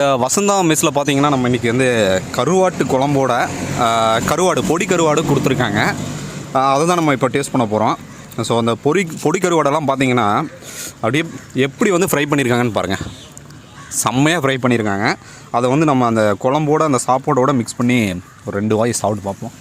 வசந்தா மெஸ்ஸில் பார்த்தீங்கன்னா நம்ம இன்றைக்கி வந்து கருவாட்டு குழம்போட கருவாடு பொடி கருவாடு கொடுத்துருக்காங்க. அதை தான் நம்ம இப்போ டேஸ்ட் பண்ண போகிறோம். ஸோ அந்த பொடி கருவாடெல்லாம் பார்த்தீங்கன்னா அப்படியே எப்படி வந்து ஃப்ரை பண்ணியிருக்காங்கன்னு பாருங்கள். செம்மையாக ஃப்ரை பண்ணியிருக்காங்க. அதை வந்து நம்ம அந்த குழம்போட அந்த சாப்பாடோடு மிக்ஸ் பண்ணி ஒரு 2 வாய் சாப்பிட்டு பார்ப்போம்.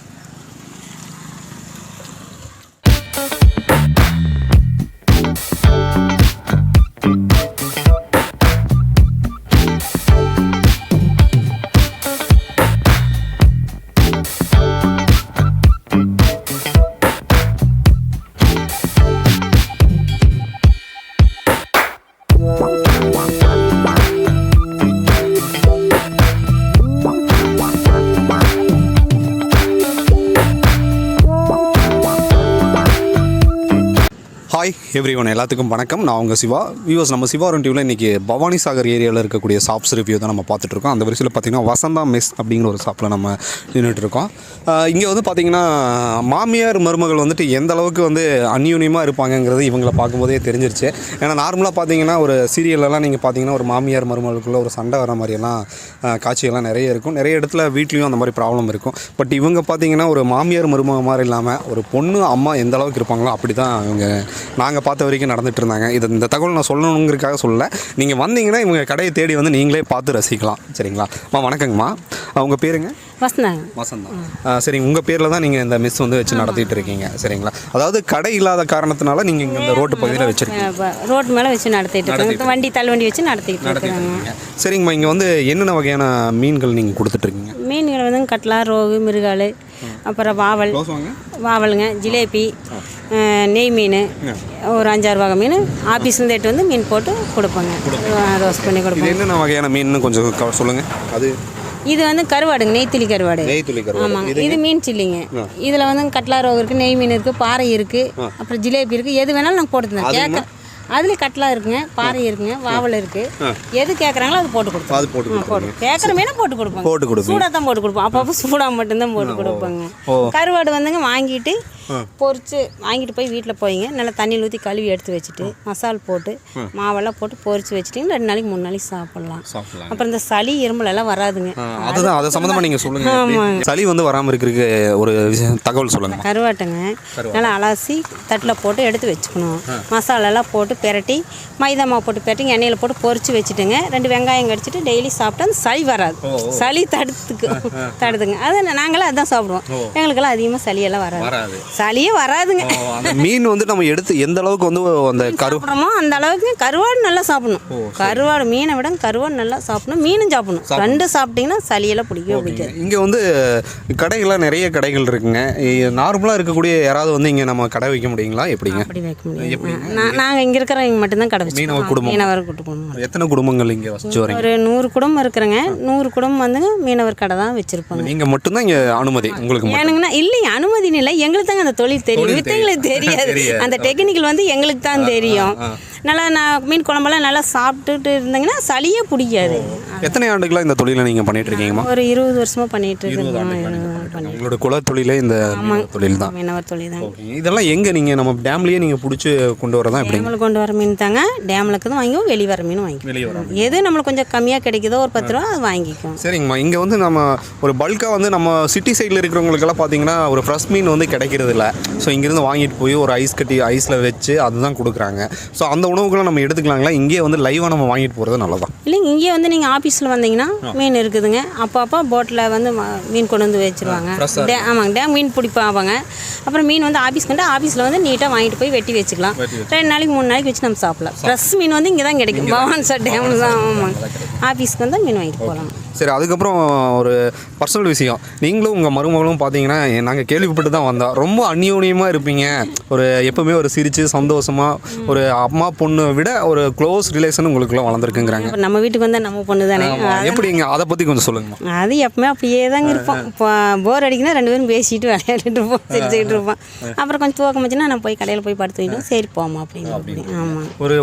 ஹாய் எவ்ரி ஒன், எல்லாத்துக்கும் வணக்கம். நான் உங்கள் சிவா. வியூவர்ஸ், நம்ம சிவா டிவியில் இன்றைக்கி பவானி சாகர் ஏரியாவில் இருக்கக்கூடிய ஷாப்ஸ் ரிவ்யூ தான் நம்ம பார்த்துட்ருக்கோம். அந்த வரிசையில் பார்த்திங்கன்னா வசந்தா மெஸ் அப்படிங்கிற ஒரு ஷாப்பில் நம்ம நின்றுட்டுருக்கோம். இங்கே வந்து பார்த்திங்கன்னா மாமியார் மருமகள் வந்துட்டு எந்த அளவுக்கு வந்து அந்யூன்யமாக இருப்பாங்கங்கிறது இவங்களை பார்க்கும்போதே தெரிஞ்சிருச்சு. ஏன்னா நார்மலாக பார்த்திங்கன்னா ஒரு சீரியலெல்லாம் நீங்கள் பார்த்திங்கன்னா ஒரு மாமியார் மருமகளுக்குள்ளே ஒரு சண்டை வர மாதிரியெல்லாம் காட்சிகள்லாம் நிறைய இருக்கும். நிறைய இடத்துல வீட்லேயும் அந்த மாதிரி ப்ராப்ளம் இருக்கும். பட் இவங்க பார்த்திங்கன்னா ஒரு மாமியார் மருமக மாதிரி இல்லாமல் ஒரு பொண்ணு அம்மா எந்த அளவுக்கு இருப்பாங்களோ அப்படி தான் இவங்க நாங்கள் பார்த்த வரைக்கும் நடந்துகிட்டு இருந்தாங்க. இந்த தகவல் நான் சொல்லணுங்கிறதுக்காக சொல்லலை. நீங்கள் வந்தீங்கன்னா இவங்க கடையை தேடி வந்து நீங்களே பார்த்து ரசிக்கலாம். சரிங்களா? வணக்கங்கம்மா. உங்கள் பேருங்க? வசந்தா. சரிங்க. உங்கள் பேரில் தான் நீங்கள் இந்த மெஸ் வந்து வச்சு நடத்திட்டு இருக்கீங்க. சரிங்களா? அதாவது கடை இல்லாத காரணத்தினால நீங்கள் இங்கே இந்த ரோட்டு பகுதியில் வச்சுருக்கீங்க. ரோட்டு மேலே வச்சு நடத்திட்டு இருக்கீங்க. வண்டி தள்ளுவண்டி வச்சு நடத்திட்டு இருக்கீங்க. சரிங்கம்மா. இங்கே வந்து என்னென்ன வகையான மீன்கள் நீங்கள் கொடுத்துட்ருக்கீங்க? மீன்கள் வந்து கட்லா, ரோகு, மிருகால், அப்புறம் வாவலுங்க, ஜிலேபி, நெய் மீன், ஒரு 5-6 வகை மீன் ஆஃபீஸ்லேருந்து எடுத்து வந்து மீன் போட்டு கொடுப்பாங்க. ரோஸ்ட் பண்ணி கொடுப்பாங்க. என்னென்ன வகையான மீன் கொஞ்சம் சொல்லுங்கள். அது இது வந்து கருவாடுங்க, நெய்த்துளி கருவாடு. ஆமாங்க. இது மீன் சில்லிங்க. இதில் வந்து கட்லா, ரோகு இருக்குது, நெய் மீன் இருக்குது, பாறை இருக்குது, அப்புறம் ஜிலேபி இருக்குது. எது வேணாலும் நாங்கள் போட்டு தந்தோம். கேட்க அதுலேயும் கட்லா இருக்குங்க, பாறை இருக்குங்க, வாவல் இருக்குது. எது கேட்குறாங்களோ அது போட்டு கொடுப்போம். அது போட்டு கேட்குற மீனை போட்டு கொடுப்போம். சூடாக தான் போட்டு கொடுப்போம். அப்பப்போ சூடாக மட்டும்தான் போட்டு கொடுப்பாங்க. கருவாடு வந்துங்க வாங்கிட்டு பொரிச்சு வாங்கிட்டு போய் வீட்டில் போய்ங்க நல்லா தண்ணியில் ஊற்றி கழுவி எடுத்து வச்சுட்டு மசால் போட்டு மாவெல்லாம் போட்டு பொரிச்சு வச்சுட்டிங்கன்னா 2 நாளைக்கு 3 நாளைக்கு சாப்பிட்லாம். அப்புறம் இந்த சளி இருமல் எல்லாம் வராதுங்க. அதுதான் அதை சம்மந்தமாக நீங்கள் சொல்லுங்கள். ஆமாங்க. சளி வந்து வராமல் இருக்கிறதுக்கு ஒரு தகவல் சொல்லுங்கள். கருவாட்டுங்க நல்லா அலசி தட்டில் போட்டு எடுத்து வச்சுக்கணும். மசாலாலாம் போட்டு பெரட்டி மைதா மாவு போட்டு பெரட்டி எண்ணெயில் போட்டு பொரிச்சு வச்சுட்டுங்க 2 வெங்காயம் கடிச்சிட்டு டெய்லி சாப்பிட்டா அந்த சளி வராது. சளி தடுத்துங்க. அது நாங்களாம் அதுதான் சாப்பிடுவோம். எங்களுக்கெல்லாம் அதிகமாக சளியெல்லாம் வராது. சளியே வராதுங்க. மீன் வந்து நம்ம எடுத்து எந்த அளவுக்கு வந்து அந்த சாப்பிட்றோமோ அந்த அளவுக்கு கருவாடு நல்லா சாப்பிடணும். கருவாடு மீனை விட கருவாடு நல்லா சாப்பிடணும். மீனும் சாப்பிடணும். 2 சாப்பிட்டீங்கன்னா சளியெல்லாம் பிடிக்காது. இங்கே வந்து கடைகள்லாம் நிறைய கடைகள் இருக்குங்க. நார்மலாக இருக்கக்கூடிய யாராவது வந்து இங்கே நம்ம கடை வைக்க முடியுங்களா? எப்படிங்க? அப்படி வைக்க முடியும். நாங்கள் இங்கே இருக்கிறவங்க மட்டும்தான் கடை வச்சு மீனவர் குடும்பம். எத்தனை குடும்பங்கள் இங்கே வச்சு வரீங்க? ஒரு 100 குடும்பம் இருக்கிறேங்க. 100 குடும்பம் வந்துங்க மீனவர் கடை தான் வச்சுருப்பாங்க. நீங்கள் மட்டும்தான் இங்கே அனுமதி உங்களுக்கு? ஏனுங்கன்னா இல்லைங்க, அனுமதி இல்லை. எங்களுக்கு தாங்க அந்த தொழில் தெரியும். வித்தைங்களுக்கு தெரியாது. அந்த டெக்னிக்கல் வந்து எங்களுக்கு தான் தெரியும். நல்லா நான் மீன் குழம்பெல்லாம் நல்லா சாப்பிட்டுட்டு இருந்தீங்கன்னா சளியே பிடிக்காது. எத்தனை ஆண்டுகளாக இந்த தொழிலை நீங்கள் பண்ணிட்டு இருக்கீங்கம்மா? ஒரு 20 வருஷமாக பண்ணிட்டு இருக்கேன். உங்களோட குல தொழிலே இந்த தொழில் தான், மீனவர் தொழில் தான். இதெல்லாம் எங்கே நீங்கள் நம்ம டேம்லேயே நீங்கள் பிடிச்சி கொண்டு வரதான்? எப்படி கொண்டு வர மீன் தாங்க. டேம்லுக்கு தான் வாங்கிவோம், வெளியே வர மீன் வாங்கிக்குவோம். எது நம்மளுக்கு கொஞ்சம் கம்மியாக கிடைக்குதோ ஒரு 10 ரூபா அது வாங்கிக்குவோம். சரிங்கம்மா. இங்கே வந்து நம்ம ஒரு பல்காக வந்து நம்ம சிட்டி சைடில் இருக்கிறவங்களுக்கெல்லாம் பார்த்தீங்கன்னா ஒரு ஃப்ரெஷ் மீன் வந்து கிடைக்கிறது இல்லை. ஸோ இங்கேருந்து வாங்கிட்டு போய் ஒரு ஐஸ் கட்டி ஐஸில் வச்சு அதுதான் கொடுக்குறாங்க. ஸோ அந்த உணவுகளை நம்ம எடுத்துக்கலாங்களா? இங்கேயே வந்து லைவாக நம்ம வாங்கிட்டு போகிறது நல்லதான்? இல்லைங்க, இங்கே வந்து நீங்கள் ஆஃபீஸில் வந்தீங்கன்னா மீன் இருக்குதுங்க. அப்பப்போ போட்டில் வந்து மீன் கொண்டு வந்து வச்சுருவாங்க. ஆமாங்க, டேம் மீன் பிடிப்பாங்க. அப்புறம் மீன் வந்து ஆஃபீஸில் வந்து நீட்டாக வாங்கிட்டு போய் வெட்டி வச்சுக்கலாம். 2 நாளைக்கு 3 நாளைக்கு வச்சு நம்ம சாப்பிடலாம். ஃப்ரெஷ் மீன் வந்து இங்கே தான் கிடைக்கும். பவானி சார் டேமில் தான். ஆமாங்க, ஆஃபீஸ்க்கு வந்து மீன் வாங்கிட்டு போகலாம். சரி, அதுக்கப்புறம் ஒரு பர்சனல் விஷயம். நீங்களும் உங்கள் மருமகளும் பார்த்தீங்கன்னா நாங்கள் கேள்விப்பட்டு தான் வந்தோம். ரொம்ப அந்யோன்யமாக இருப்பீங்க. ஒரு எப்போவுமே ஒரு சிரித்து சந்தோஷமாக ஒரு அம்மா பொண்ணு விட ஒரு க்ளோஸ் ரிலேஷன் உங்களுக்குள்ள வளர்ந்துருக்குங்கிறாங்க. நம்ம வீட்டுக்கு வந்தால் நம்ம பொண்ணு தானே. எப்படிங்க? அதை பற்றி கொஞ்சம் சொல்லுங்கள். அது எப்பவுமே அப்படியே தாங்க இருப்போம். இப்போ போர் அடிக்குன்னா 2 பேரும் பேசிட்டு விளையாடிட்டு இருப்போம், சிரிச்சுக்கிட்டு இருப்போம். அப்புறம் கொஞ்சம் தூக்கம் வச்சுன்னா நான் போய் கடையில் போய் படுத்துக்கிட்டோம். சரி போமா அப்படின்னு. ஆமாம், ஒரு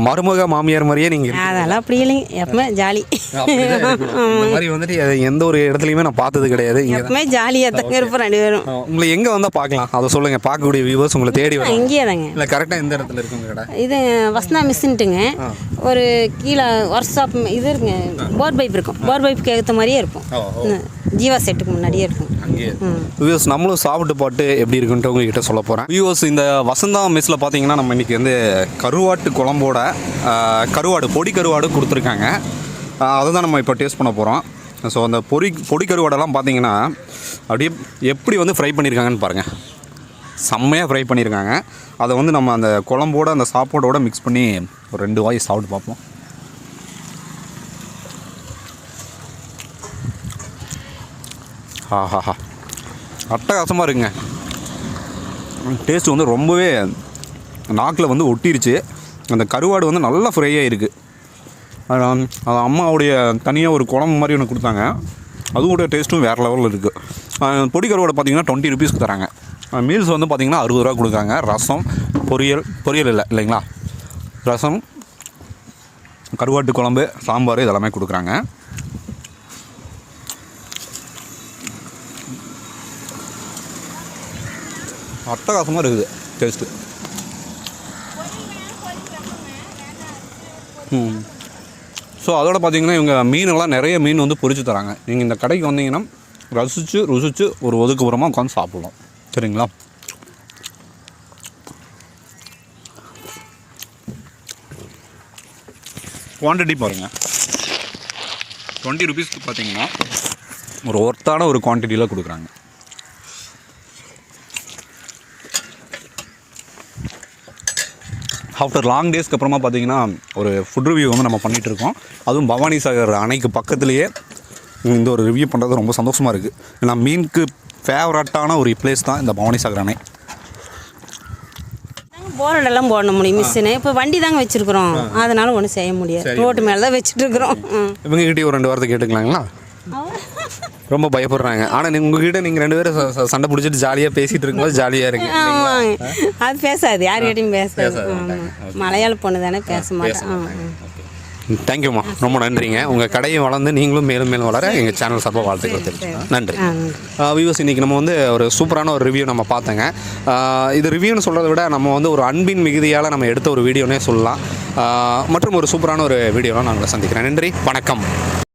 மருமக மாமியார் மாதிரியே நீங்கள்? அதெல்லாம் அப்படி இல்லைங்க, எப்பவுமே ஜாலி. இந்த மாதிரி வந்துட்டு எந்த ஒரு இடத்துலையுமே நான் பார்த்தது கிடையாது. எப்பவுமே ஜாலியாக தாங்க இருப்போம் 2 பேரும். உங்களை எங்கே வந்தால் பார்க்கலாம் அதை சொல்லுங்கள். பார்க்கக்கூடிய வியூவர்ஸ் உங்களை தேடி வரும். இங்கேயே தாங்க. இல்லை, கரெக்டாக எந்த இடத்துல இருக்குங்க கடை? இது வசந்தா மிஸ்ன்ட்டுங்க ஒரு கீழே ஒர்க் ஷாப் இது இருக்குங்க, போர் பைப் இருக்கும், போர் பைப்புக்கு ஏற்ற மாதிரியே இருக்கும், ஜீவா செட்டுக்கு முன்னாடியே இருக்கும். வியூஸ் நம்மளும் சாப்பிட்டு பாட்டு எப்படி இருக்குன்ட்டு உங்ககிட்ட சொல்ல போகிறேன். வியூஸ் இந்த வசந்தா மெஸ்ஸில் பார்த்தீங்கன்னா நம்ம இன்றைக்கி வந்து கருவாட்டு குழம்போட கருவாடு பொடி கருவாடு கொடுத்துருக்காங்க. அதை தான் நம்ம இப்போ டேஸ்ட் பண்ண போகிறோம். ஸோ அந்த பொடி கருவாடெல்லாம் பார்த்தீங்கன்னா அப்படியே எப்படி வந்து ஃப்ரை பண்ணியிருக்காங்கன்னு பாருங்கள். செம்மையாக ஃப்ரை பண்ணியிருக்காங்க. அதை வந்து நம்ம அந்த குழம்போட அந்த சாப்பாடோட மிக்ஸ் பண்ணி ஒரு 2 வாய் சாப்பிட்டு பார்ப்போம். ஆஹாஹா, அட்டகாசமாக இருக்குங்க. டேஸ்ட்டு வந்து ரொம்பவே நாக்கில் வந்து ஒட்டிருச்சு. அந்த கருவாடு வந்து நல்லா ஃப்ரையாக இருக்குது. அது அம்மாவுடைய தனியாக ஒரு குழம்பு மாதிரி ஒன்று கொடுத்தாங்க. அதுவோட டேஸ்ட்டும் வேறு லெவலில் இருக்குது. பொடி கருவாடை பார்த்திங்கன்னா 20 ருபீஸ்க்கு தராங்க. மீல்ஸ் வந்து பார்த்திங்கன்னா 60 ரூபா கொடுக்குறாங்க. ரசம், பொரியல் இல்லைங்களா, ரசம், கருவாட்டு குழம்பு, சாம்பார் இதெல்லாமே கொடுக்குறாங்க. அட்டகாசமாக இருக்குது டேஸ்ட்டு. ஸோ அதோட பார்த்திங்கன்னா இவங்க மீனெல்லாம் நிறைய மீன் வந்து பொரிச்சு தராங்க. நீங்கள் இந்த கடைக்கு வந்தீங்கன்னா ருசித்து ஒரு ஒதுக்குப்புறமாக உட்காந்து சாப்பிட்லாம். சரிங்களா? குவான்டிட்டி பாருங்கள், 20 ருபீஸ்க்கு பார்த்தீங்கன்னா ஒரு ஒர்த்தான ஒரு குவான்டிட்டியில் கொடுக்குறாங்க. ஆஃப்டர் லாங் டேஸ்க்கு அப்புறமா பார்த்தீங்கன்னா ஒரு ஃபுட் ரிவ்யூ வந்து நம்ம பண்ணிகிட்ருக்கோம். அதுவும் பவானி சாகர் அணைக்கு பக்கத்துலேயே இந்த ஒரு ரிவ்யூ பண்ணுறது ரொம்ப சந்தோஷமாக இருக்குது. ஏன்னா மீனுக்கு ஃபேவரட்டான ஒரு பிளேஸ் தான் இந்த பவானி சாகர் அணை. போர்டெல்லாம் போட முடியும் மிஷினு. இப்போ வண்டி தாங்க வச்சுருக்குறோம், அதனால் ஒன்றும் செய்ய முடியாது. ரோட்டு மேலே தான் வச்சுட்ருக்குறோம். இவங்ககிட்டயே ஒரு 2 வாரத்தை கேட்டுக்கலாங்களா? ரொம்ப பயப்படுறாங்க. ஆனால் உங்ககிட்ட நீங்கள் 2 பேரும் சண்டை பிடிச்சிட்டு ஜாலியாக பேசிகிட்டு இருக்கும்போது ஜாலியாக இருக்கு. ஆமாங்க, அது பேசாது, யார்கிட்டையும் பேசாது. மலையாள பொண்ணு தானே, பேச மாட்டேன். தேங்க்யூம்மா, ரொம்ப நன்றிங்க. உங்கள் கடையை வளர்ந்து நீங்களும் மேலும் மேலும் வளர எங்கள் சேனல் சார்பாக வாழ்த்துக்கள் தெரிவிச்சுக்கோங்க. நன்றி. வியூவர்ஸ், இன்றைக்கி நம்ம வந்து ஒரு சூப்பரான ஒரு ரிவ்யூ நம்ம பார்த்தோங்க. இது ரிவ்யூன்னு சொல்கிறத விட நம்ம வந்து ஒரு அன்பின் மிகுதியால் நம்ம எடுத்த ஒரு வீடியோனே சொல்லலாம். மற்றும் ஒரு சூப்பரான ஒரு வீடியோவில் நான் உங்களை சந்திக்கிறேன். நன்றி, வணக்கம்.